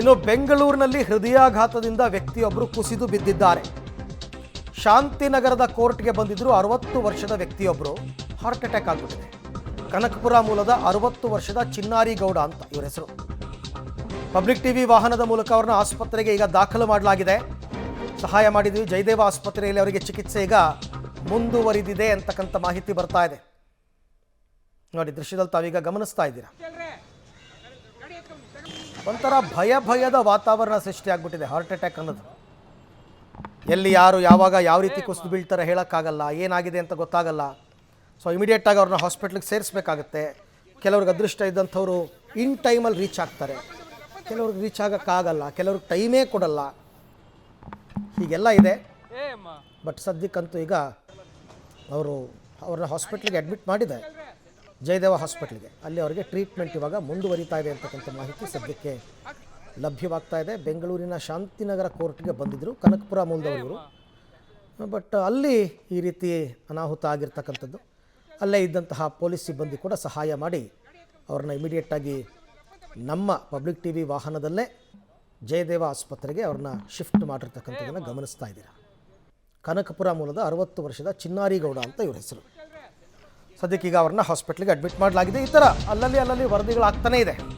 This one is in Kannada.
ಇನ್ನು ಬೆಂಗಳೂರಿನಲ್ಲಿ ಹೃದಯಾಘಾತದಿಂದ ವ್ಯಕ್ತಿಯೊಬ್ಬರು ಕುಸಿದು ಬಿದ್ದಿದ್ದಾರೆ. ಶಾಂತಿನಗರದ ಕೋರ್ಟ್ಗೆ ಬಂದಿದ್ರು 60 ವರ್ಷದ ವ್ಯಕ್ತಿಯೊಬ್ಬರು ಹಾರ್ಟ್ ಅಟ್ಯಾಕ್ ಆಗಿಬಿಟ್ಟಿದೆ. ಕನಕಪುರ ಮೂಲದ 60 ವರ್ಷದ ಚಿನ್ನಾರಿ ಗೌಡ ಅಂತ ಇವರ ಹೆಸರು. ಪಬ್ಲಿಕ್ ಟಿವಿ ವಾಹನದ ಮೂಲಕ ಅವರನ್ನ ಆಸ್ಪತ್ರೆಗೆ ಈಗ ದಾಖಲು ಮಾಡಲಾಗಿದೆ. ಸಹಾಯ ಮಾಡಿದ್ವಿ. ಜಯದೇವ ಆಸ್ಪತ್ರೆಯಲ್ಲಿ ಅವರಿಗೆ ಚಿಕಿತ್ಸೆ ಈಗ ಮುಂದುವರಿದಿದೆ ಅಂತಕ್ಕಂಥ ಮಾಹಿತಿ ಬರ್ತಾ ಇದೆ. ನೋಡಿ, ದೃಶ್ಯದಲ್ಲಿ ತಾವೀಗ ಗಮನಿಸ್ತಾ ಇದ್ದೀರಾ. ಒಂಥರ ಭಯದ ವಾತಾವರಣ ಸೃಷ್ಟಿಯಾಗ್ಬಿಟ್ಟಿದೆ. ಹಾರ್ಟ್ ಅಟ್ಯಾಕ್ ಅನ್ನೋದು ಎಲ್ಲಿ ಯಾರು ಯಾವಾಗ ಯಾವ ರೀತಿ ಕುಸಿದು ಬೀಳ್ತಾರೆ ಹೇಳೋಕ್ಕಾಗಲ್ಲ, ಏನಾಗಿದೆ ಅಂತ ಗೊತ್ತಾಗಲ್ಲ. ಸೊ ಇಮಿಡಿಯೇಟಾಗಿ ಅವ್ರನ್ನ ಹಾಸ್ಪಿಟ್ಲಿಗೆ ಸೇರಿಸ್ಬೇಕಾಗತ್ತೆ. ಕೆಲವ್ರಿಗೆ ಅದೃಷ್ಟ ಇದ್ದಂಥವ್ರು ಇನ್ ಟೈಮಲ್ಲಿ ರೀಚ್ ಆಗ್ತಾರೆ, ಕೆಲವ್ರಿಗೆ ರೀಚ್ ಆಗೋಕ್ಕಾಗಲ್ಲ, ಕೆಲವ್ರಿಗೆ ಟೈಮೇ ಕೊಡಲ್ಲ. ಹೀಗೆಲ್ಲ ಇದೆ. ಬಟ್ ಸದ್ಯಕ್ಕಂತೂ ಈಗ ಅವ್ರನ್ನ ಹಾಸ್ಪಿಟ್ಲಿಗೆ ಅಡ್ಮಿಟ್ ಮಾಡಿದೆ, ಜಯದೇವ ಹಾಸ್ಪಿಟ್ಲಿಗೆ. ಅಲ್ಲಿ ಅವರಿಗೆ ಟ್ರೀಟ್ಮೆಂಟ್ ಇವಾಗ ಮುಂದುವರಿತಾ ಇದೆ ಅಂತಕ್ಕಂಥ ಮಾಹಿತಿ ಸದ್ಯಕ್ಕೆ ಲಭ್ಯವಾಗ್ತಾ ಇದೆ. ಬೆಂಗಳೂರಿನ ಶಾಂತಿನಗರ ಕೋರ್ಟ್ಗೆ ಬಂದಿದ್ದರು, ಕನಕಪುರ ಮೂಲದವರು. ಬಟ್ ಅಲ್ಲಿ ಈ ರೀತಿ ಅನಾಹುತ ಆಗಿರ್ತಕ್ಕಂಥದ್ದು. ಅಲ್ಲೇ ಇದ್ದಂತಹ ಪೊಲೀಸ್ ಸಿಬ್ಬಂದಿ ಕೂಡ ಸಹಾಯ ಮಾಡಿ ಅವ್ರನ್ನ ಇಮಿಡಿಯೇಟಾಗಿ ನಮ್ಮ ಪಬ್ಲಿಕ್ ಟಿವಿ ವಾಹನದಲ್ಲೇ ಜಯದೇವ ಆಸ್ಪತ್ರೆಗೆ ಅವ್ರನ್ನ ಶಿಫ್ಟ್ ಮಾಡಿರ್ತಕ್ಕಂಥದ್ದನ್ನು ಗಮನಿಸ್ತಾ ಇದ್ದೀರಾ. ಕನಕಪುರ ಮೂಲದ 60 ವರ್ಷದ ಚಿನ್ನಾರಿ ಗೌಡ ಅಂತ ಇವ್ರ ಹೆಸರು. ಸದ್ಯಕ್ಕೀಗ ಅವ್ರನ್ನ ಹಾಸ್ಪಿಟ್ಲಿಗೆ ಅಡ್ಮಿಟ್ ಮಾಡಲಾಗಿದೆ. ಈ ಥರ ಅಲ್ಲಲ್ಲಿ ವರದಿಗಳಾಗ್ತಾನೇ ಇದೆ.